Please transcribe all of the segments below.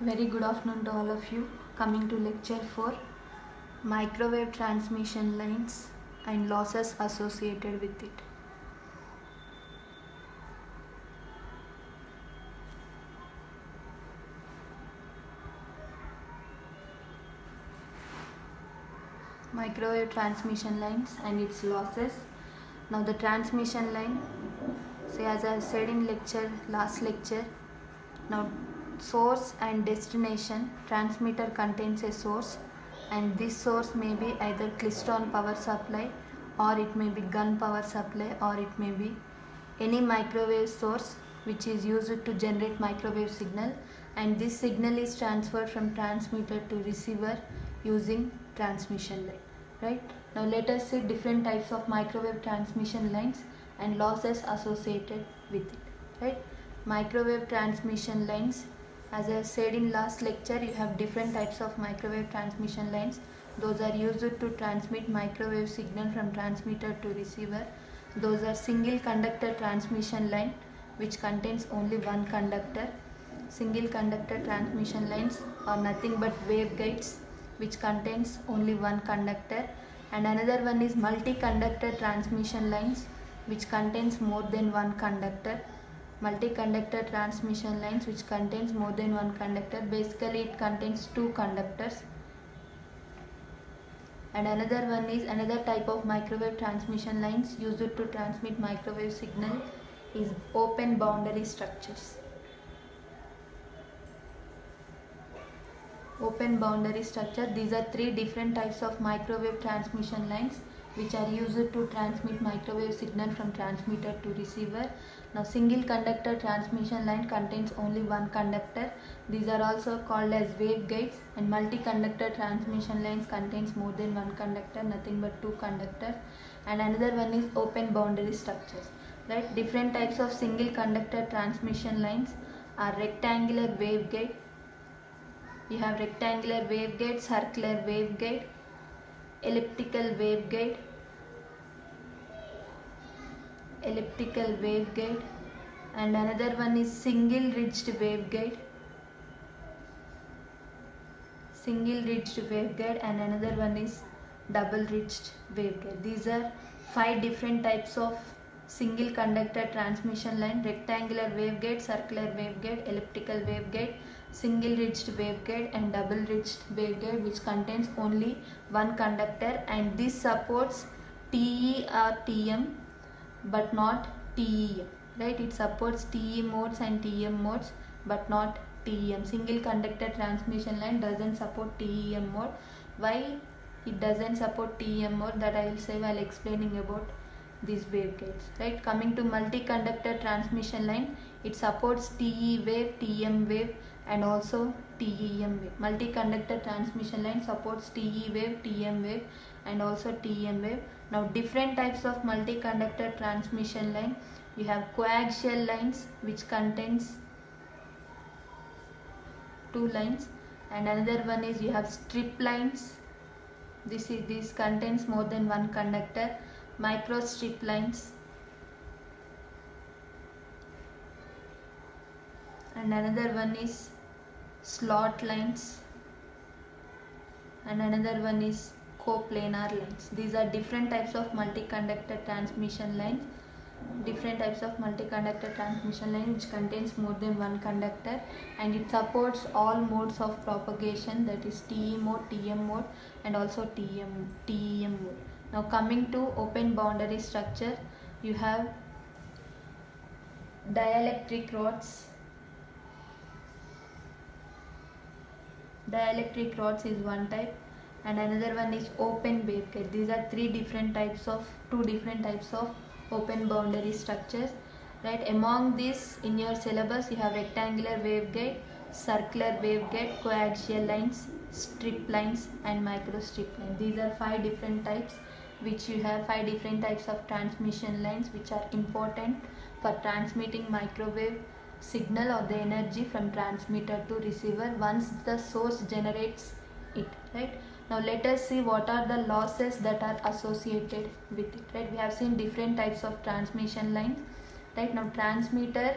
Very good afternoon to all of you. Coming to lecture 4, microwave transmission lines and losses associated with it. Microwave transmission lines and its losses. Now the transmission line, say as I said in last lecture, now source and destination, transmitter contains a source, and this source may be either klystron power supply, or it may be gun power supply, or it may be any microwave source which is used to generate microwave signal, and this signal is transferred from transmitter to receiver using transmission line. Right, now let us see different types of microwave transmission lines and losses associated with it. Right, microwave transmission lines, as I said in last lecture, you have different types of microwave transmission lines. Those are used to transmit microwave signal from transmitter to receiver. Those are single conductor transmission line which contains only one conductor. Single conductor transmission lines are nothing but waveguides which contains only one conductor, and another one is multi-conductor transmission lines which contains more than one conductor. Multi-conductor transmission lines which contains more than one conductor, basically it contains two conductors. And another type of microwave transmission lines used to transmit microwave signal is open boundary structures. Open boundary structure, these are three different types of microwave transmission lines which are used to transmit microwave signal from transmitter to receiver. Now single conductor transmission line contains only one conductor. These are also called as waveguides, and multi-conductor transmission lines contains more than one conductor, nothing but two conductors. And another one is open boundary structures. Right, different types of single conductor transmission lines are rectangular waveguide. You have rectangular waveguide, circular waveguide, elliptical waveguide, and another one is single ridged waveguide, and another one is double ridged waveguide. These are 5 different types of single conductor transmission line: rectangular waveguide, circular waveguide, elliptical waveguide, single ridged waveguide, and double ridged waveguide, which contains only one conductor, and this supports TE or TM but not TEM. Right, it supports TE modes and TM modes but not TEM. Single conductor transmission line doesn't support TEM mode. Why it doesn't support TEM mode, that I will say while explaining about these waveguides. Right, coming to multi-conductor transmission line, it supports TE wave, TM wave, and also TEM wave. Multi-conductor transmission line supports TE wave, TM wave, and also TM wave. Now different types of multi-conductor transmission line. You have coaxial lines which contains two lines, and another one is you have strip lines. This contains more than one conductor. Microstrip lines, and another one is slot lines, and another one is coplanar lines. These are different types of multi-conductor transmission lines. Different types of multi-conductor transmission line which contains more than one conductor, and it supports all modes of propagation, that is TE mode, TM mode, and also TEM mode. Now coming to open boundary structure, you have dielectric rods. Dielectric rods is one type, and another one is open waveguide. These are two different types of open boundary structures. Right, among these in your syllabus you have rectangular waveguide, circular waveguide, coaxial lines, strip lines, and microstrip lines. These are 5 different types which you have 5 different types of transmission lines which are important for transmitting microwave signal or the energy from transmitter to receiver once the source generates it. Right, now let us see what are the losses that are associated with it. Right, we have seen different types of transmission lines. Right, now transmitter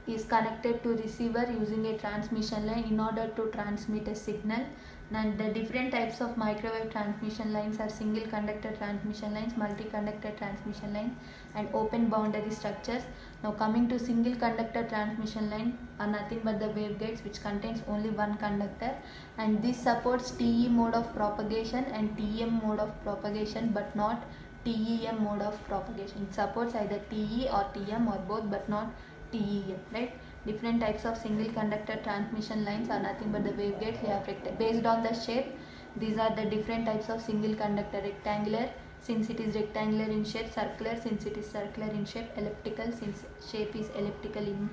is connected to receiver using a transmission line in order to transmit a signal. And the different types of microwave transmission lines are single conductor transmission lines, multi-conductor transmission lines, and open boundary structures. Now coming to single conductor transmission line are nothing but the waveguides which contains only one conductor, and this supports TE mode of propagation and TM mode of propagation but not TEM mode of propagation. It supports either TE or TM or both but not TEM, right? Different types of single conductor transmission lines are nothing but the waveguides. We have based on the shape. These are the different types of single conductor: rectangular, since it is rectangular in shape; circular, since it is circular in shape; elliptical, since shape is elliptical in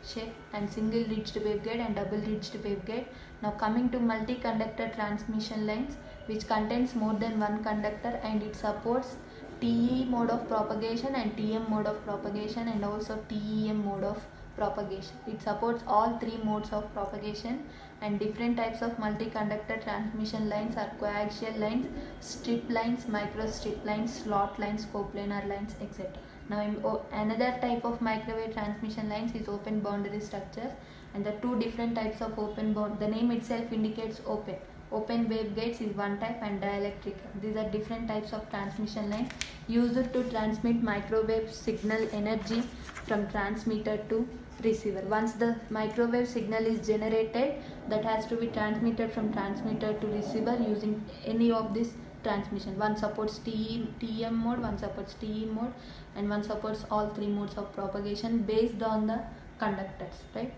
shape; and single ridged waveguide and double ridged waveguide. Now coming to multi-conductor transmission lines, which contains more than one conductor, and it supports TE mode of propagation and TM mode of propagation and also TEM mode of propagation. It supports all three modes of propagation. And different types of multi-conductor transmission lines are coaxial lines, strip lines, microstrip lines, slot lines, coplanar lines, etc. Now another type of microwave transmission lines is open boundary structures, and the two different types of open bound, the name itself indicates open. Open waveguides is one type and dielectric. These are different types of transmission lines used to transmit microwave signal energy from transmitter to receiver. Once the microwave signal is generated, that has to be transmitted from transmitter to receiver using any of this transmission. One supports TEM mode, one supports TE mode, and one supports all three modes of propagation based on the conductors, right?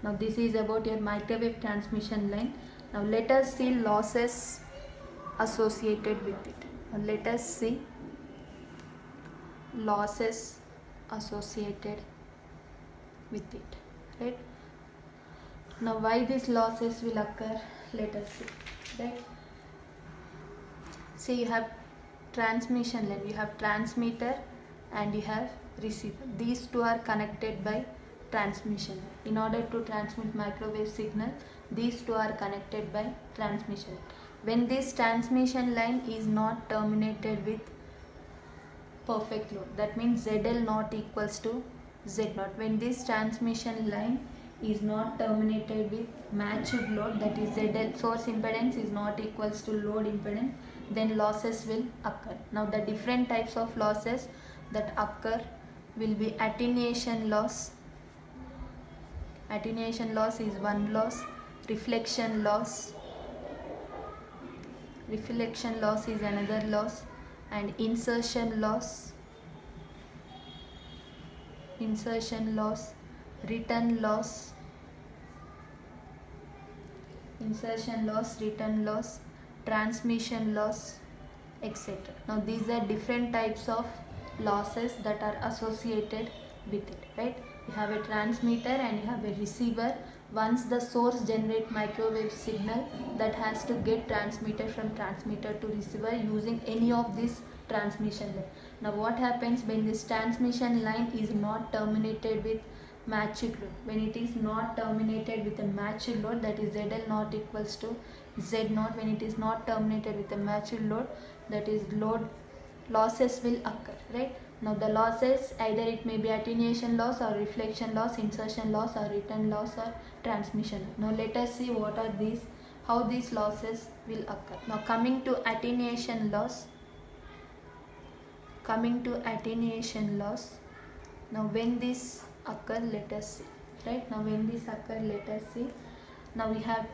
Now this is about your microwave transmission line. Now let us see losses associated with it. Now let us see losses associated with it, right? Now why these losses will occur, let us see, right? See, you have transmission line, you have transmitter and you have receiver. These two are connected by transmission line. In order to transmit microwave signal, these two are connected by transmission. When this transmission line is not terminated with perfect load, that means ZL not equals to Z0. When this transmission line is not terminated with matched load, that is ZL, source impedance is not equals to load impedance, then losses will occur. Now the different types of losses that occur will be attenuation loss. Attenuation loss is one loss. Reflection loss is another loss, and insertion loss, return loss, transmission loss, etc. Now these are different types of losses that are associated with it, right? You have a transmitter and you have a receiver. Once the source generates microwave signal, that has to get transmitted from transmitter to receiver using any of this transmission line. Now what happens when this transmission line is not terminated with matched load? When it is not terminated with a matched load, that is ZL not equals to Z0. When it is not terminated with a matched load, that is losses will occur, right? Now the losses, either it may be attenuation loss or reflection loss, insertion loss or return loss or transmission. Now let us see what are these, how these losses will occur. Now coming to attenuation loss. Now when this occur, let us see, right? Now when this occur, let us see. Now we have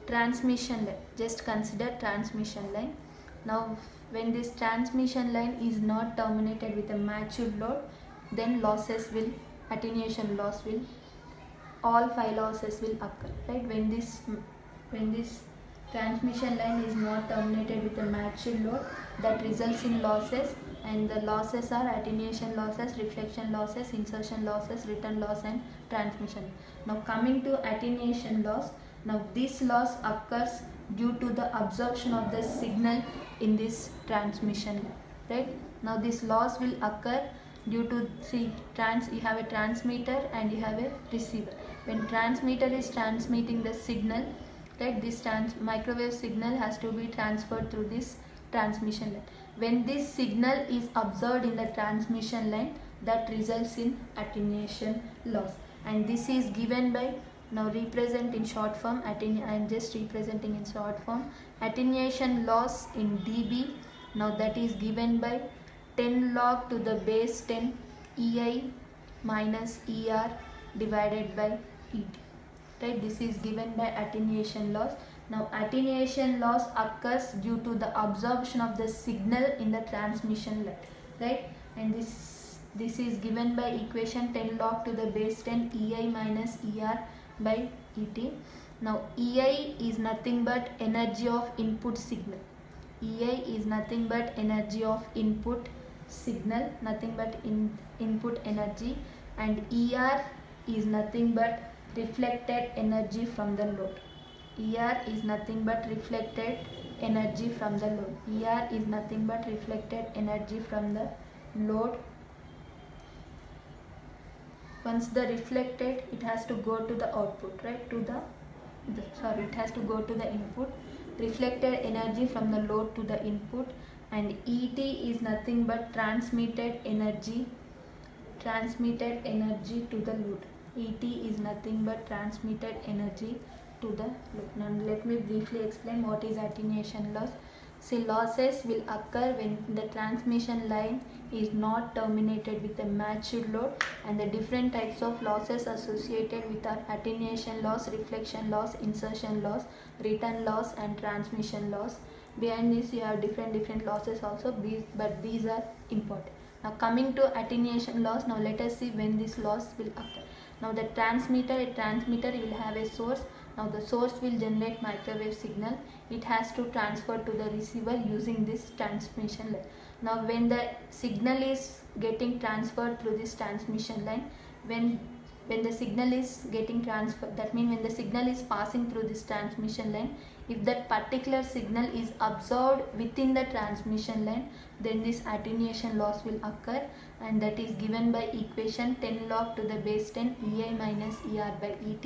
transmission line. Just consider transmission line. Now when this transmission line is not terminated with a matched load, then attenuation loss will, all 5 losses will occur, right? When this transmission line is not terminated with a matched load, that results in losses, and the losses are attenuation losses, reflection losses, insertion losses, return loss and transmission. Now coming to attenuation loss. Now this loss occurs due to the absorption of the signal in this transmission line, right? Now this loss will occur due to, see, you have a transmitter and you have a receiver. When transmitter is transmitting the signal, right, this microwave signal has to be transferred through this transmission line. When this signal is observed in the transmission line, that results in attenuation loss. And this is given by, now represent in short form, I am just representing in short form, attenuation loss in dB. Now that is given by 10 log to the base 10 EI minus ER divided by ET. Right, this is given by attenuation loss. Now attenuation loss occurs due to the absorption of the signal in the transmission line, right? And this is given by equation 10 log to the base 10 EI minus ER by ET. Now EI is nothing but energy of input signal. EI is nothing but energy of input signal, nothing but input energy, and ER is nothing but reflected energy from the load. ER is nothing but reflected energy from the load. ER is nothing but reflected energy from the load. Once the reflected, it has to go to the output, right? It has to go to the input. Reflected energy from the load to the input, and ET is nothing but transmitted energy to the load. ET is nothing but transmitted energy to the load. Now let me briefly explain what is attenuation loss. See, losses will occur when the transmission line is not terminated with a matched load, and the different types of losses associated with our attenuation loss, reflection loss, insertion loss, return loss, and transmission loss. Behind this you have different losses also, but these are important. Now coming to attenuation loss, now let us see when this loss will occur. Now the transmitter will have a source. Now the source will generate microwave signal. It has to transfer to the receiver using this transmission line. Now when the signal is getting transferred through this transmission line, when the signal is getting transferred, that means when the signal is passing through this transmission line, if that particular signal is absorbed within the transmission line, then this attenuation loss will occur, and that is given by equation 10 log to the base 10 EI minus ER by ET.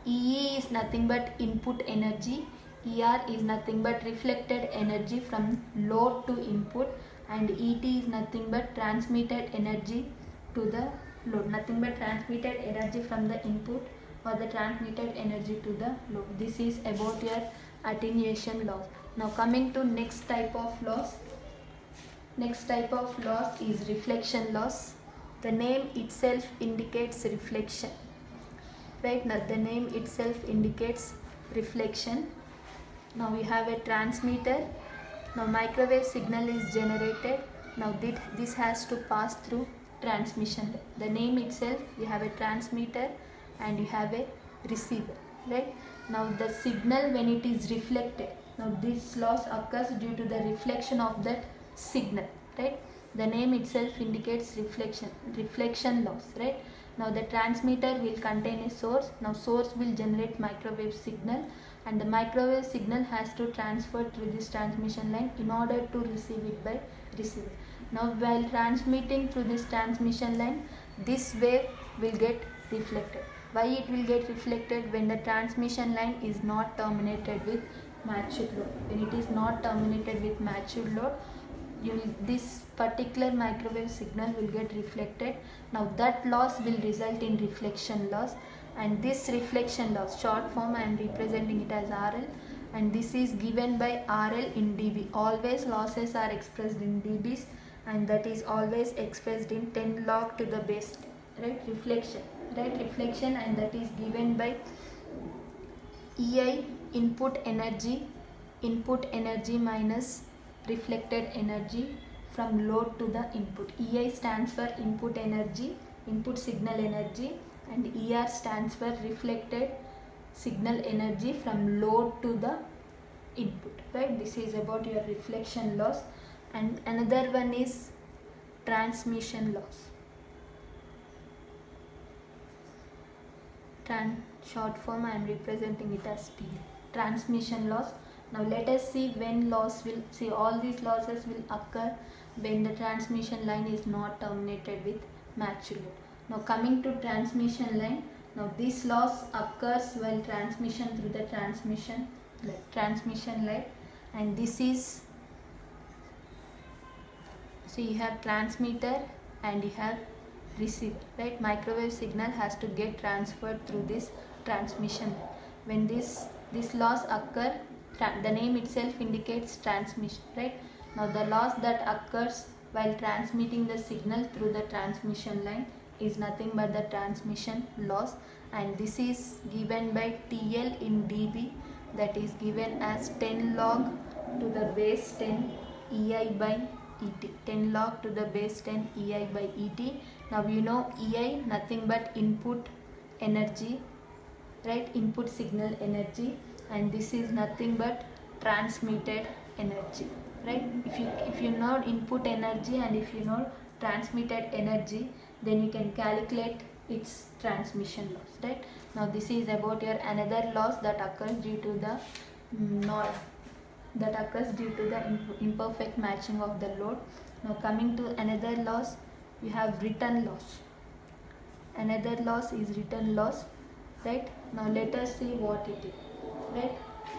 EE is nothing but input energy, ER is nothing but reflected energy from load to input, and ET is nothing but transmitted energy to the load, nothing but transmitted energy from the input or the transmitted energy to the load. This is about your attenuation loss. Now coming to next type of loss. Next type of loss is reflection loss. The name itself indicates reflection. Right, now the name itself indicates reflection. Now we have a transmitter. Now microwave signal is generated. Now this has to pass through transmission line. The name itself, you have a transmitter and you have a receiver, right? Now the signal, when it is reflected, now this loss occurs due to the reflection of that signal, right? The name itself indicates reflection loss, right? Now the transmitter will contain a source. Now source will generate microwave signal, and the microwave signal has to transfer through this transmission line in order to receive it by receiver. Now while transmitting through this transmission line, this wave will get reflected. Why it will get reflected? When the transmission line is not terminated with matched load. When it is not terminated with matched load, this particular microwave signal will get reflected. Now that loss will result in reflection loss, and this reflection loss, short form I am representing it as RL, and this is given by RL in dB. Always losses are expressed in dBs, and that is always expressed in 10 log to the base 10, right? Reflection, and that is given by EI, input energy minus reflected energy from load to the input. EI stands for input energy, input signal energy, and ER stands for reflected signal energy from load to the input, right? This is about your reflection loss. And another one is transmission loss. Short form I am representing it as T. Transmission loss. Now let us see when all these losses will occur when the transmission line is not terminated with matched load. Now coming to transmission line, now this loss occurs while transmission through the transmission line, and this is, so you have transmitter and you have receiver, right? Microwave signal has to get transferred through this transmission. When this loss occur, the name itself indicates transmission, right? Now the loss that occurs while transmitting the signal through the transmission line is nothing but the transmission loss, and this is given by TL in dB, that is given as 10 log to the base 10 EI by ET. 10 log to the base 10 EI by ET. Now you know EI nothing but input energy, right? Input signal energy, and this is nothing but transmitted energy, right? If you know input energy and if you know transmitted energy, then you can calculate its transmission loss, right? Now this is about your another loss that occurs due to the imperfect matching of the load. Now coming to another loss, you have return loss. Another loss is return loss, right? Now let us see what it is, right?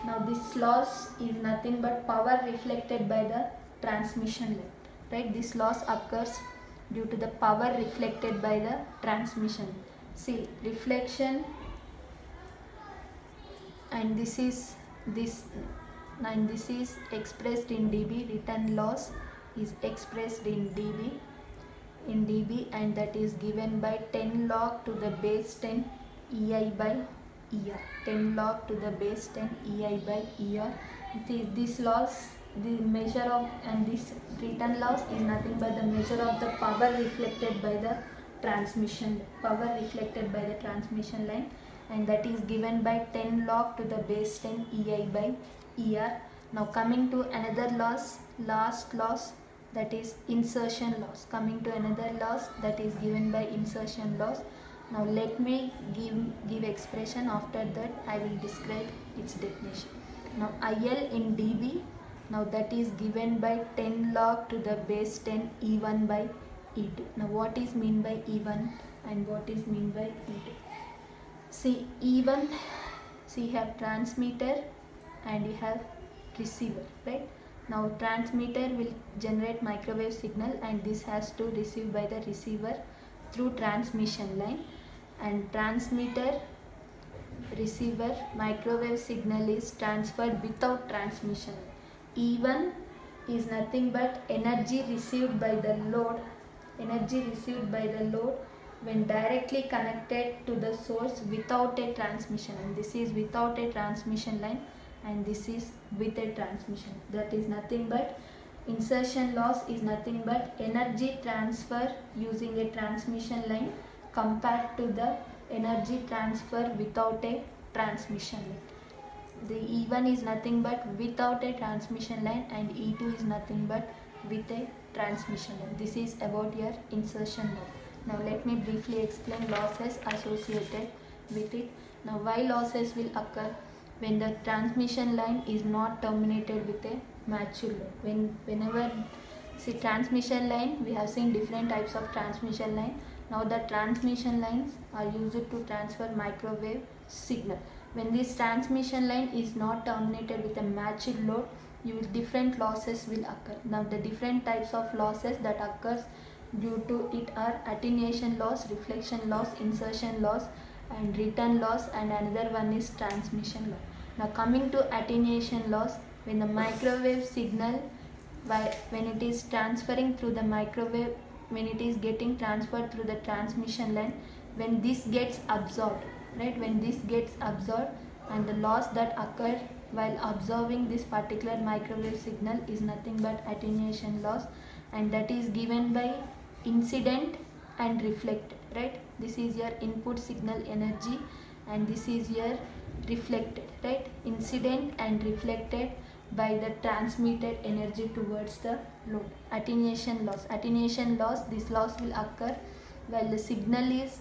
Now this loss is nothing but power reflected by the transmission line, right? This loss occurs due to the power reflected by the transmission. See, reflection, and this is expressed in dB. Return loss is expressed in dB, and that is given by 10 log to the base 10 EI by ER. 10 log to the base 10 EI by ER. This loss, the measure of, and this return loss is nothing but the measure of the power reflected by the transmission line, and that is given by 10 log to the base 10 EI by ER. Now coming to another loss, last loss, that is insertion loss. Coming to another loss that is given by insertion loss. Now let me give expression. After that I will describe its definition. Now IL in dB, now that is given by 10 log to the base 10 E1 by E2. Now what is mean by E1 and what is mean by E2? See, E1, see, you have transmitter and you have receiver, right? Now transmitter will generate microwave signal, and this has to receive by the receiver through transmission line, and transmitter receiver microwave signal is transferred without transmission. E1 is nothing but energy received by the load when directly connected to the source without a transmission, and this is without a transmission line, and this is with a transmission. That is nothing but insertion loss is nothing but energy transfer using a transmission line compared to the energy transfer without a transmission line. The E1 is nothing but without a transmission line, and E2 is nothing but with a transmission line. This is about your insertion loss. Now let me briefly explain losses associated with it. Now why losses will occur? When the transmission line is not terminated with a mature load. Whenever, see, transmission line, we have seen different types of transmission line. Now the transmission lines are used to transfer microwave signal. When this transmission line is not terminated with a matched load, different losses will occur. Now the different types of losses that occurs due to it are attenuation loss, reflection loss, insertion loss, and return loss, and another one is transmission loss. Now coming to attenuation loss, when the microwave signal, when it is transferring through the microwave, when it is getting transferred through the transmission line, when this gets absorbed, right? When this gets absorbed, and the loss that occurred while absorbing this particular microwave signal is nothing but attenuation loss, and that is given by incident and reflected, right? This is your input signal energy, and this is your reflected, right? Incident and reflected by the transmitted energy towards the load. Attenuation loss, this loss will occur while the signal is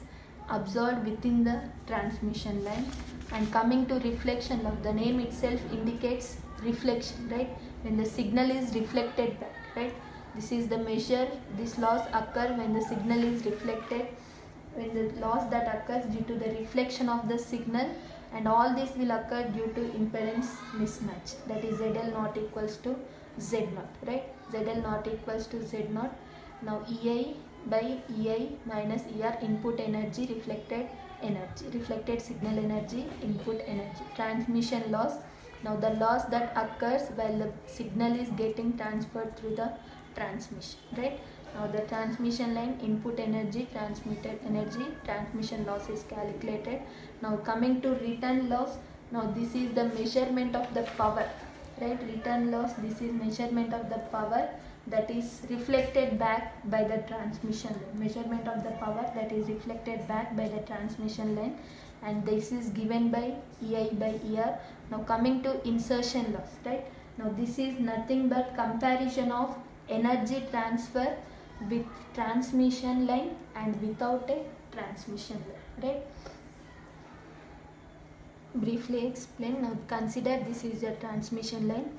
absorbed within the transmission line. And coming to reflection loss, the name itself indicates reflection, right? When the signal is reflected back, right? This is the measure. This loss occur when the signal is reflected, when the loss that occurs due to the reflection of the signal, and all this will occur due to impedance mismatch, that is ZL not equals to Z0, right? ZL not equals to Z0. Now EI by EI minus ER, input energy, reflected signal energy, input energy. Transmission loss. Now the loss that occurs while the signal is getting transferred through the transmission, right? Now the transmission line, input energy, transmitted energy, transmission loss is calculated. Now coming to return loss. Now this is the measurement of the power, right? Return loss, this is measurement of the power that is reflected back by the transmission line. Measurement of the power that is reflected back by the transmission line, and this is given by EI by ER. Now coming to insertion loss, right? Now this is nothing but comparison of energy transfer with transmission line and without a transmission line, right? Briefly explain. Now consider this is a transmission line.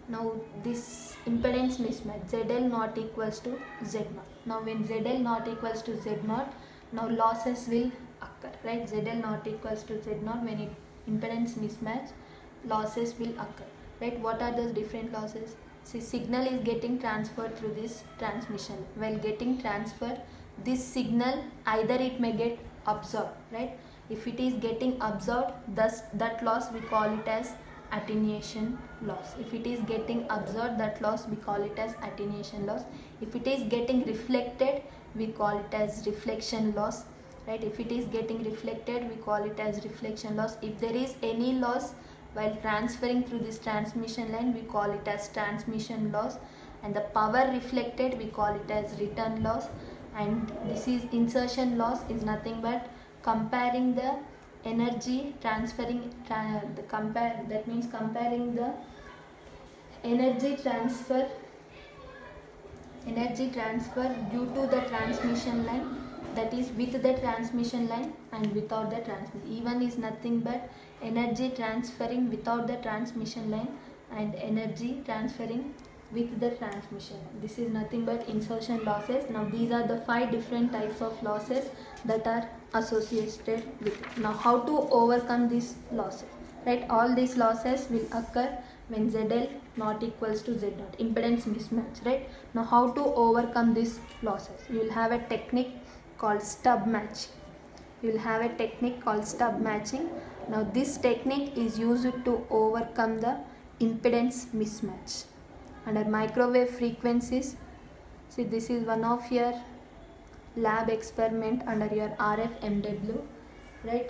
Now this impedance mismatch, ZL not equals to Z0. Now when ZL not equals to Z0, now losses will occur, right? ZL not equals to Z0, when it impedance mismatch, losses will occur, right? What are those different losses? See, signal is getting transferred through this transmission. While getting transferred, this signal either it may get absorbed, right? If it is getting absorbed, thus that loss we call it as attenuation loss. If it is getting absorbed, that loss we call it as attenuation loss. If it is getting reflected, we call it as reflection loss, right? If it is getting reflected, we call it as reflection loss. If there is any loss while transferring through this transmission line, we call it as transmission loss, and the power reflected, we call it as return loss. And this is insertion loss, is nothing but comparing the energy transferring, that means comparing the energy transfer due to the transmission line, that is with the transmission line and without the transmission. E1 is nothing but energy transferring without the transmission line and energy transferring with the transmission line. This is nothing but insertion losses. Now these are the 5 different types of losses that are associated with it. Now how to overcome these losses, right? All these losses will occur when ZL not equals to Z0, impedance mismatch, right? Now how to overcome these losses? You will have a technique called stub matching. Now this technique is used to overcome the impedance mismatch. Under microwave frequencies, see, this is one of your lab experiment under your RFMW, right?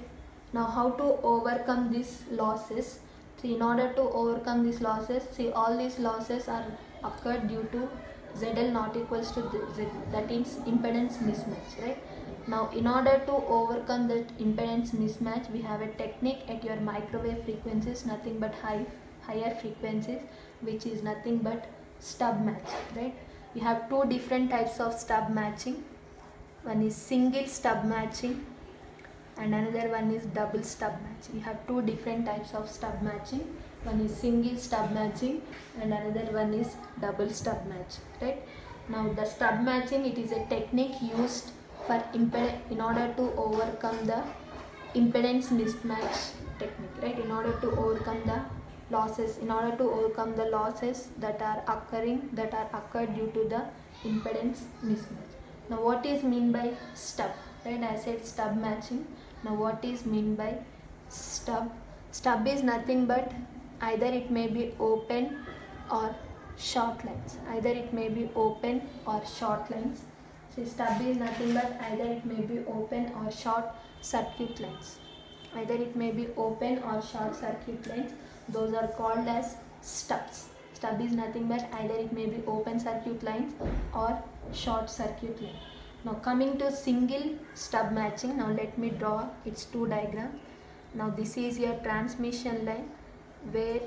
Now how to overcome these losses? See, in order to overcome these losses, see, all these losses are occurred due to ZL not equals to Z0, that is impedance mismatch, right? Now in order to overcome that impedance mismatch, we have a technique at your microwave frequencies, nothing but higher frequencies, which is nothing but stub matching, right? You have 2 different types of stub matching. One is single stub matching and another one is double stub matching. You have 2 different types of stub matching. One is single stub matching and another one is double stub matching, right? Now the stub matching, it is a technique used for in order to overcome the impedance mismatch technique, right? In order to overcome the losses, that are occurred due to the impedance mismatch. Now what is mean by stub, right? I said stub matching. Now what is mean by stub? Stub is nothing but either it may be open or short lines. See, stub is nothing but either it may be open or short circuit lines. Those are called as stubs. Stub is nothing but either it may be open circuit lines or short circuit line. Now coming to single stub matching, now let me draw its 2 diagrams. Now this is your transmission line where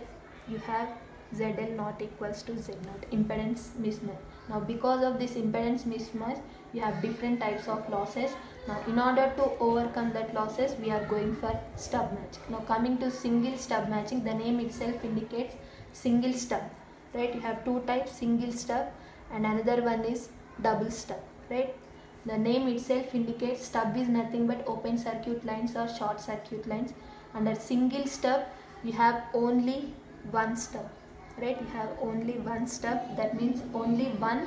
you have ZL not equals to Z0, impedance mismatch. Now because of this impedance mismatch, you have different types of losses. Now in order to overcome that losses, we are going for stub matching. Now coming to single stub matching, the name itself indicates single stub, right? You have 2 types, single stub and another one is double stub, right? The name itself indicates stub is nothing but open circuit lines or short circuit lines. Under single stub, you have only one stub, right? You have only one stub, that means only one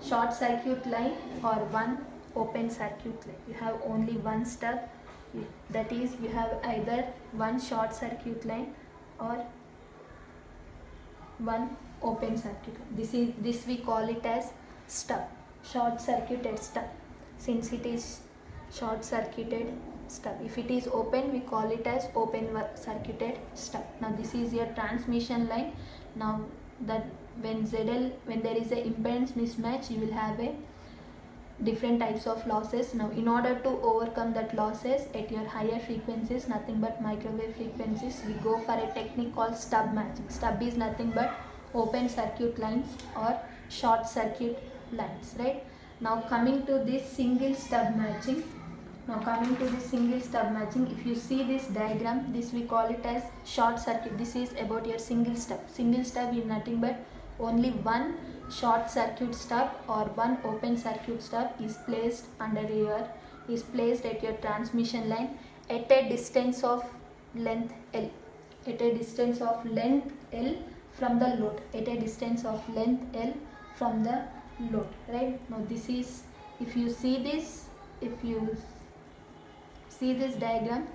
short circuit line or one open circuit line. You have only one stub, that is you have either one short circuit line or one open circuit line. This we call it as stub, short circuited stub, since it is short circuited stub. If it is open, we call it as open circuited stub. Now this is your transmission line. Now that when there is a impedance mismatch, you will have a different types of losses. Now in order to overcome that losses at your higher frequencies, nothing but microwave frequencies, we go for a technique called stub matching. Stub is nothing but open circuit lines or short circuit lines, right? Now coming to this single stub matching. If you see this diagram, this we call it as short circuit. This is about your single stub. Single stub is nothing but only one short circuit stub or one open circuit stub is placed at your transmission line at a distance of length L. From the load. Right? Now this is, if you see this diagram,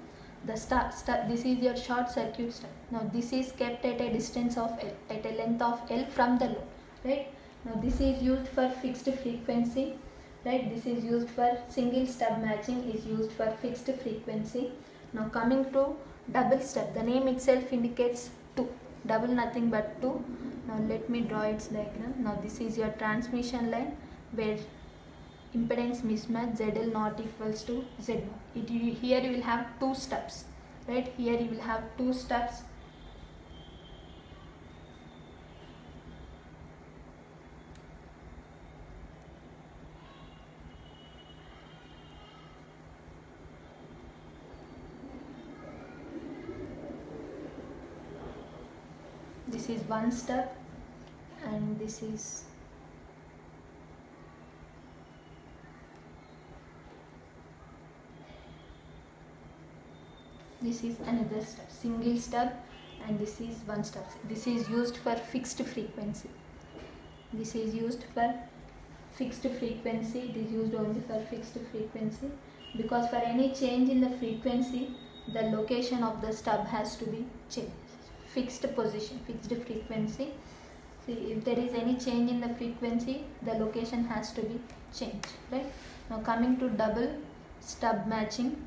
this is your short circuit stub. Now this is kept at a distance of L, at a length of L from the load, right? Now this is used for fixed frequency, right? This is used for single stub matching, is used for fixed frequency. Now coming to double stub, the name itself indicates 2, double nothing but 2. Now let me draw its diagram. Now this is your transmission line where impedance mismatch ZL not equals to Z0. Here you will have two stubs, right? Here you will have two stubs. This is one stub and this is another stub, single stub, and this is one stub. This is used for fixed frequency. It is used only for fixed frequency, because for any change in the frequency, the location of the stub has to be changed. Fixed frequency. See, if there is any change in the frequency, the location has to be changed, right? Now coming to double stub matching.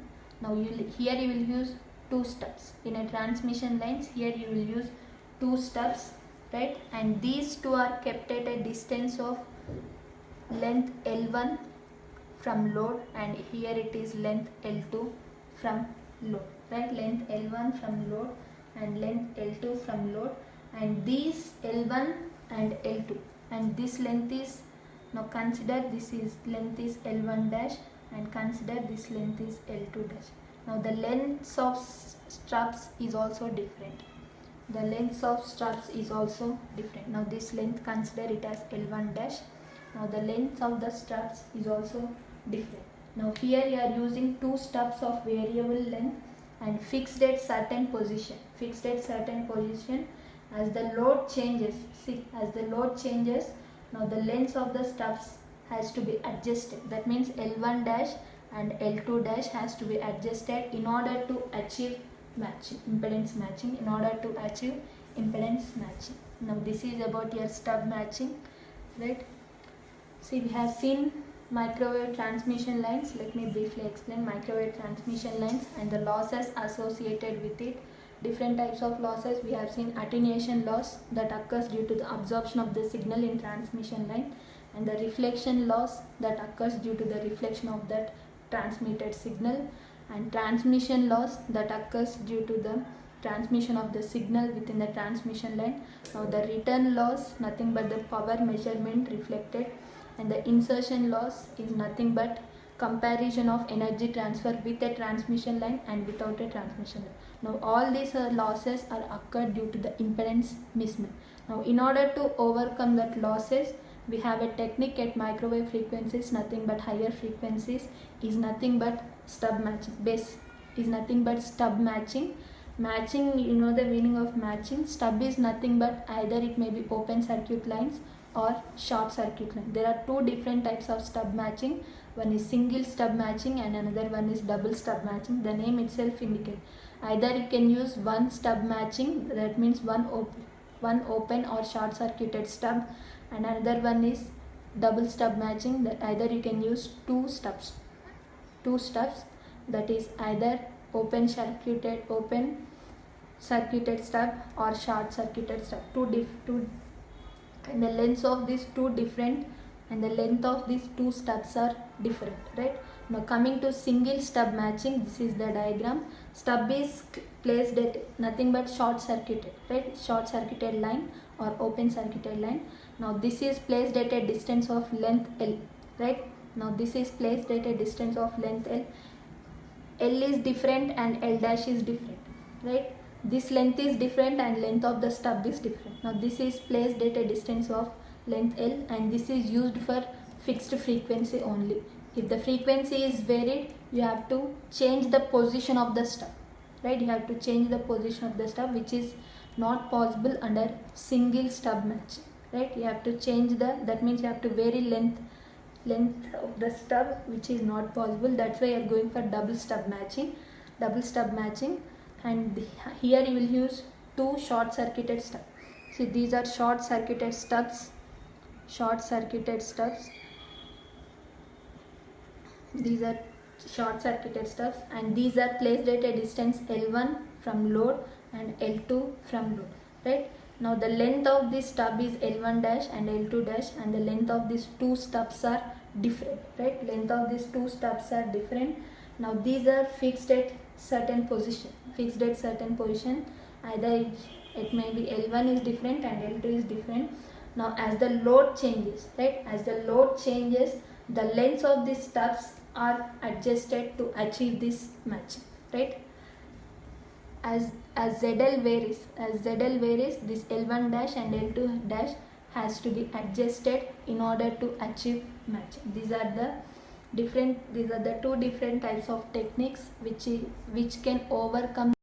Now here you will use two stubs in a transmission lines. Here you will use two stubs, right? And these two are kept at a distance of length L1 from load, and here it is length L2 from load, right? Length L1 from load and length L2 from load, and these L1 and L2, and this length is, now consider this is length is L1 dash and consider this length is L2 dash. Now the lengths of stubs is also different. Now this length, consider it as L1 dash. Now the length of the stubs is also different. Now here you are using two stubs of variable length and fixed at certain position. As the load changes, now the length of the stubs has to be adjusted. That means L1 dash and L2 dash has to be adjusted in order to achieve impedance matching. Now this is about your stub matching, right? See, we have seen microwave transmission lines. Let me briefly explain microwave transmission lines and the losses associated with it. Different types of losses. We have seen attenuation loss that occurs due to the absorption of the signal in transmission line, and the reflection loss that occurs due to the reflection of that transmitted signal, and transmission loss that occurs due to the transmission of the signal within the transmission line. Now the return loss, nothing but the power measurement reflected, and the insertion loss is nothing but comparison of energy transfer with a transmission line and without a transmission line. Now all these losses are occurred due to the impedance mismatch. Now in order to overcome that losses, we have a technique at microwave frequencies, nothing but higher frequencies, is nothing but stub matching. Base is nothing but stub matching. Matching, you know the meaning of matching. Stub is nothing but either it may be open circuit lines or short circuit line. There are two different types of stub matching. one is single stub matching and another one is double stub matching. The name itself indicates either you can use one stub matching, that means one open or short circuited stub, and another one is double stub matching, that either you can use two stubs, that is either open circuited stub or short circuited stub. And the lengths of these two different, and the length of these two stubs are different, right? Now coming to single stub matching, this is the diagram. Stub is placed at nothing but short circuited, right? Short circuited line or open circuited line. Now this is placed at a distance of length L, right? Now this is placed at a distance of length L. L is different and L dash is different, right? This length is different and length of the stub is different. Now this is placed at a distance of length L, and this is used for fixed frequency only. If the frequency is varied, you have to change the position of the stub, right? You have to change the position of the stub, which is not possible under single stub matching, right? You have to change that means you have to vary length of the stub, which is not possible. That's why you are going for double stub matching. And here you will use two short circuited stubs. See, these are short circuited stubs. These are short circuited stubs, and these are placed at a distance L1 from load and L2 from load, right? Now the length of this stub is L1 dash and L2 dash, and the length of these two stubs are different, right? Length of these two stubs are different. Now these are fixed at certain position. Either it may be L1 is different and L2 is different. Now as the load changes, right? The lengths of these stubs are adjusted to achieve this matching, right? As ZL varies, this L1 dash and L2 dash has to be adjusted in order to achieve matching. These are the two different types of techniques which can overcome